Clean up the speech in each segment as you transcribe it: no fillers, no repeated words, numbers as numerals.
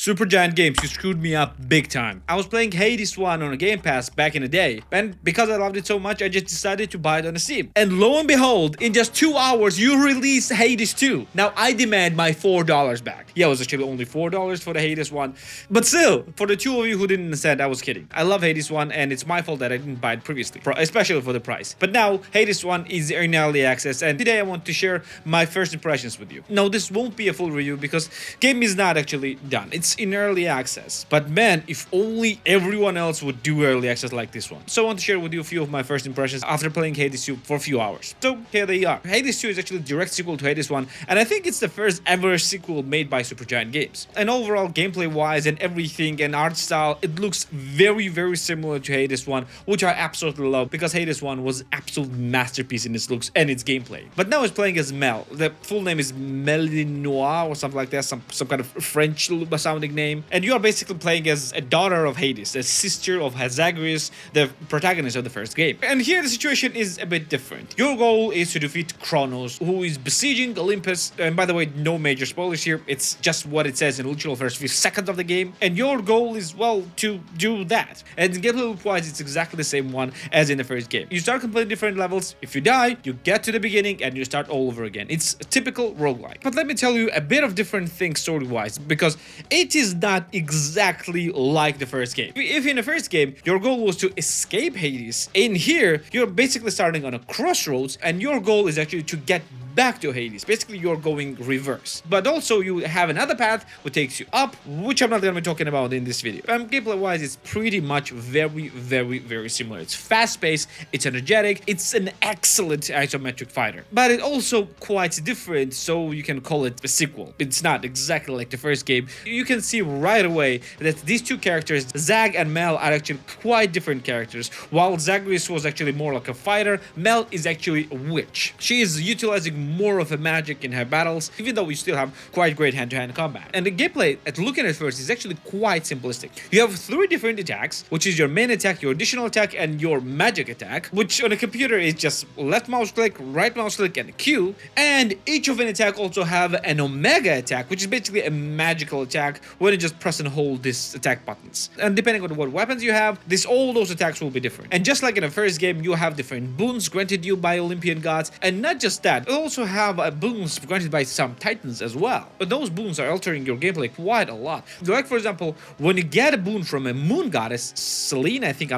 Supergiant Games, you screwed me up big time. I was playing Hades 1 on a Game Pass back in the day, and because I loved it so much, I just decided to buy it on Steam. And lo and behold, in just 2 hours, you release Hades 2. Now, I demand my $4 back. Yeah, it was actually only $4 for the Hades 1, but still, for the two of you who didn't understand, I was kidding. I love Hades 1, and it's my fault that I didn't buy it previously, especially for the price. But now, Hades 1 is in early access, and today I want to share my first impressions with you. No, this won't be a full review because game is not actually done. It's in early access. But man, if only everyone else would do early access like this one. So I want to share with you a few of my first impressions after playing Hades 2 for a few hours. So here they are. Hades 2 is actually a direct sequel to Hades 1, and I think it's the first ever sequel made by Supergiant Games. And overall, gameplay wise and everything and art style, it looks very, very similar to Hades 1, which I absolutely love because Hades 1 was an absolute masterpiece in its looks and its gameplay. But now it's playing as Mel. The full name is Melinoe or something like that, some kind of French sounding name. And you are basically playing as a daughter of Hades, a sister of Zagreus, the protagonist of the first game. And here the situation is a bit different. Your goal is to defeat Kronos, who is besieging Olympus. And by the way, no major spoilers here. It's just what it says in the literal first few seconds of the game. And your goal is, well, to do that. And gameplay loop-wise, it's exactly the same one as in the first game. You start completing different levels. If you die, you get to the beginning and you start all over again. It's a typical roguelike. But let me tell you a bit of different things story-wise, because it is not exactly like the first game. If in the first game, your goal was to escape Hades, in here, you're basically starting on a crossroads and your goal is actually to get back to Hades. Basically, you're going reverse. But also, you have another path which takes you up, which I'm not going to be talking about in this video. Gameplay-wise, it's pretty much very, very, very similar. It's fast-paced, it's energetic, it's an excellent isometric fighter. But it's also quite different, so you can call it a sequel. It's not exactly like the first game. You can see right away that these two characters, Zag and Mel, are actually quite different characters. While Zagreus was actually more like a fighter, Mel is actually a witch. She is utilizing more of a magic in her battles, even though we still have quite great hand-to-hand combat. And the gameplay, at looking at first, is actually quite simplistic. You have 3 different attacks, which is your main attack, your additional attack, and your magic attack, which on a computer is just left mouse click, right mouse click, and Q. And each of an attack also have an omega attack, which is basically a magical attack when you just press and hold these attack buttons. And depending on what weapons you have, all those attacks will be different. And just like in the first game, you have different boons granted you by Olympian gods, and not just that, also have boons granted by some titans as well. But those boons are altering your gameplay quite a lot. Like for example, when you get a boon from a moon goddess, Selene, I think, I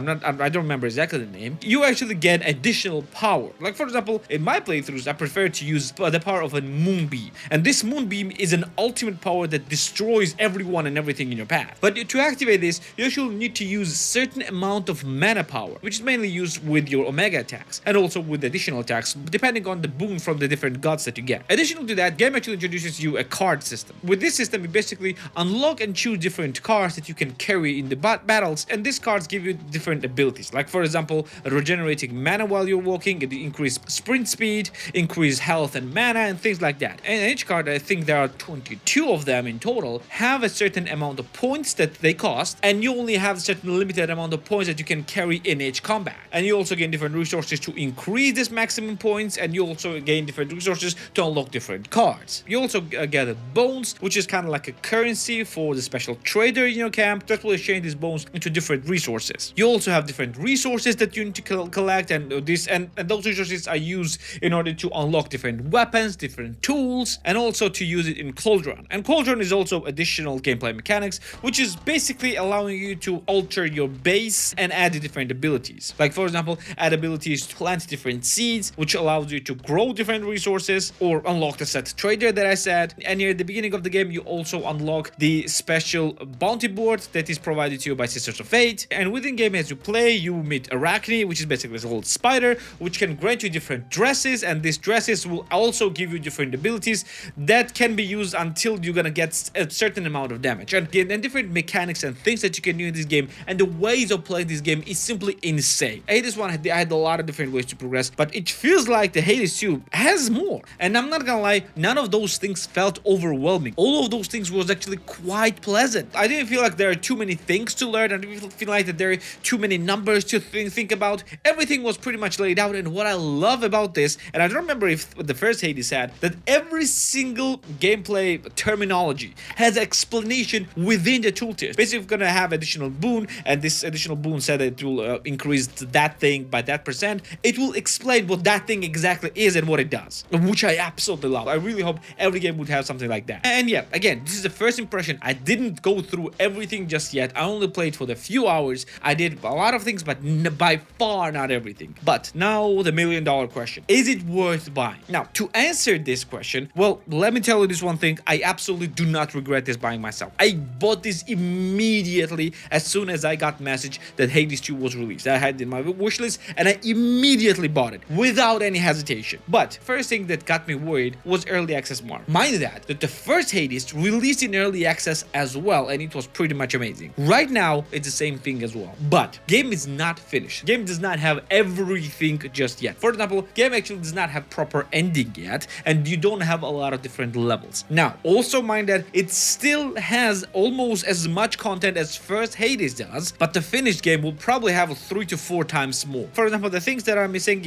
don't remember exactly the name, you actually get additional power. Like for example, in my playthroughs, I prefer to use the power of a moonbeam. And this moonbeam is an ultimate power that destroys everyone and everything in your path. But to activate this, you actually need to use a certain amount of mana power, which is mainly used with your omega attacks and also with additional attacks, depending on the boon from the different gods that you get. Additional to that, game actually introduces you a card system. With this system, you basically unlock and choose different cards that you can carry in the battles, and these cards give you different abilities. Like for example, regenerating mana while you're walking, increase sprint speed, increase health and mana, and things like that. And each card, I think there are 22 of them in total, have a certain amount of points that they cost, and you only have a certain limited amount of points that you can carry in each combat. And you also gain different resources to increase this maximum points, and you also gain different resources to unlock different cards. You also gather bones, which is kind of like a currency for the special trader in your camp that will exchange these bones into different resources. You also have different resources that you need to collect, and those resources are used in order to unlock different weapons, different tools, and also to use it in Cauldron. And Cauldron is also additional gameplay mechanics, which is basically allowing you to alter your base and add different abilities. Like for example, add abilities to plant different seeds, which allows you to grow different resources or unlock the set trader that I said. And near the beginning of the game, you also unlock the special bounty board that is provided to you by Sisters of Fate. And within game, as you play, you meet Arachne, which is basically a little spider, which can grant you different dresses, and these dresses will also give you different abilities that can be used until you're gonna get a certain amount of damage. And different mechanics and things that you can do in this game, and the ways of playing this game is simply insane. Hades 1 had a lot of different ways to progress, but it feels like the Hades 2 has more. And I'm not gonna lie, none of those things felt overwhelming. All of those things was actually quite pleasant. I didn't feel like there are too many things to learn. I didn't feel like that there are too many numbers to think about. Everything was pretty much laid out, and what I love about this, and I don't remember if the first Hades had, that every single gameplay terminology has explanation within the tooltip. Basically, we're gonna have additional boon, and this additional boon said that it will increase that thing by that percent. It will explain what that thing exactly is and what it does, which I absolutely love. I really hope every game would have something like that. And yeah, again, this is the first impression. I didn't go through everything just yet. I only played for the few hours. I did a lot of things, but by far not everything. But now the $1,000,000 question: is it worth buying? Now, to answer this question, well, let me tell you this one thing: I absolutely do not regret this buying myself. I bought this immediately as soon as I got message that Hades 2 was released. I had it in my wish list, and I immediately bought it without any hesitation. But first thing that got me worried was early access mark. Mind that the first Hades released in early access as well, and it was pretty much amazing. Right now, it's the same thing as well. But game is not finished. Game does not have everything just yet. For example, game actually does not have proper ending yet, and you don't have a lot of different levels. Now, also mind that it still has almost as much content as first Hades does, but the finished game will probably have 3 to 4 times more. For example, the things that are missing,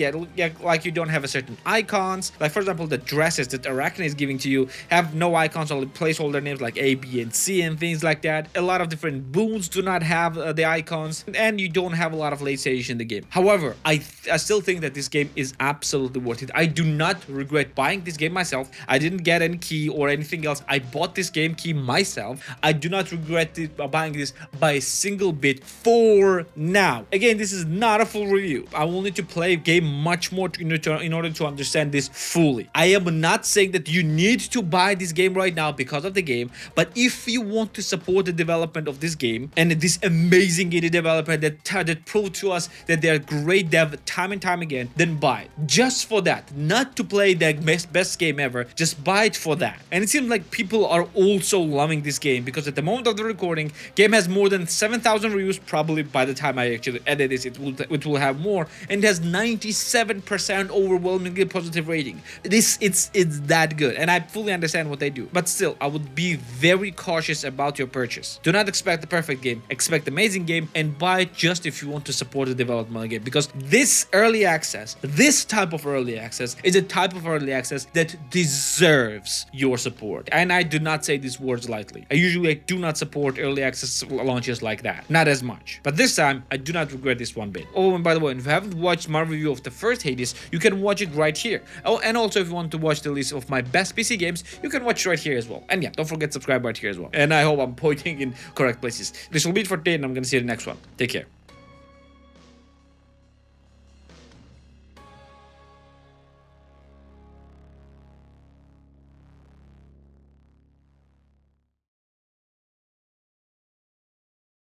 like you don't have a certain icons. Like for example, the dresses that Arachne is giving to you have no icons, only placeholder names like A, B, and C and things like that. A lot of different boons do not have the icons, and you don't have a lot of late stage in the game. However, I still think that this game is absolutely worth it. I do not regret buying this game myself. I didn't get any key or anything else. I bought this game key myself. I do not regret buying this by a single bit for now. Again, this is not a full review. I will need to play a game much more in order to understand this fully. I am not saying that you need to buy this game right now because of the game, but if you want to support the development of this game and this amazing indie developer that proved to us that they're great dev time and time again, then buy it. Just for that. Not to play the best game ever, just buy it for that. And it seems like people are also loving this game, because at the moment of the recording, game has more than 7,000 reviews. Probably by the time I actually edit this, it will have more, and it has 97% overwhelmingly positive rating. It's that good, and I fully understand what they do. But still, I would be very cautious about your purchase. Do not expect the perfect game. Expect amazing game, and buy it just if you want to support the development of the game, because this early access, this type of early access, is a type of early access that deserves your support. And I do not say these words lightly. I usually do not support early access launches like that. Not as much. But this time, I do not regret this one bit. Oh, and by the way, if you haven't watched my review of the first Hades, you can watch it right here. Oh, and also if you want to watch the list of my best PC games, you can watch it right here as well. And yeah, don't forget to subscribe right here as well. And I hope I'm pointing in correct places. This will be it for today, and I'm gonna see you in the next one. Take care.